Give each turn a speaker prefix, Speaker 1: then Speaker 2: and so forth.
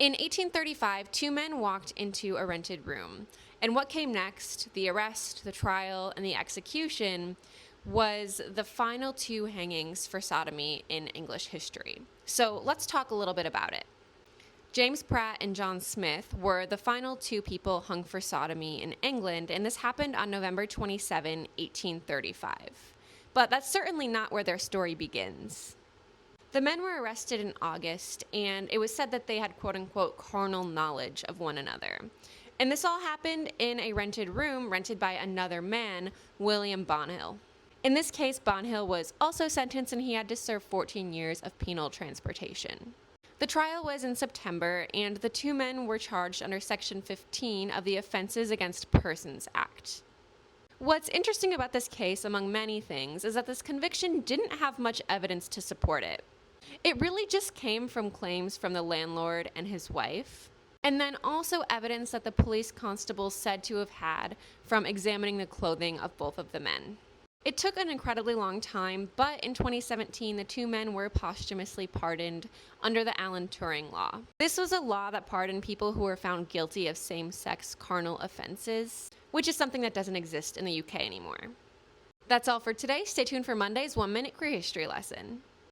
Speaker 1: In 1835, two men walked into a rented room, and what came next, the arrest, the trial, and the execution, was the final two hangings for sodomy in English history. So let's talk a little bit about it. James Pratt and John Smith were the final two people hung for sodomy in England, and this happened on November 27, 1835. But that's certainly not where their story begins. The men were arrested in August, and it was said that they had quote-unquote carnal knowledge of one another. And this all happened in a rented room rented by another man, William Bonhill. In this case, Bonhill was also sentenced, and he had to serve 14 years of penal transportation. The trial was in September, and the two men were charged under Section 15 of the Offenses Against Persons Act. What's interesting about this case, among many things, is that this conviction didn't have much evidence to support it. It really just came from claims from the landlord and his wife, and then also evidence that the police constables said to have had from examining the clothing of both of the men. It took an incredibly long time, but in 2017, the two men were posthumously pardoned under the Alan Turing Law. This was a law that pardoned people who were found guilty of same-sex carnal offenses, which is something that doesn't exist in the UK anymore. That's all for today. Stay tuned for Monday's 1-Minute Queer History lesson.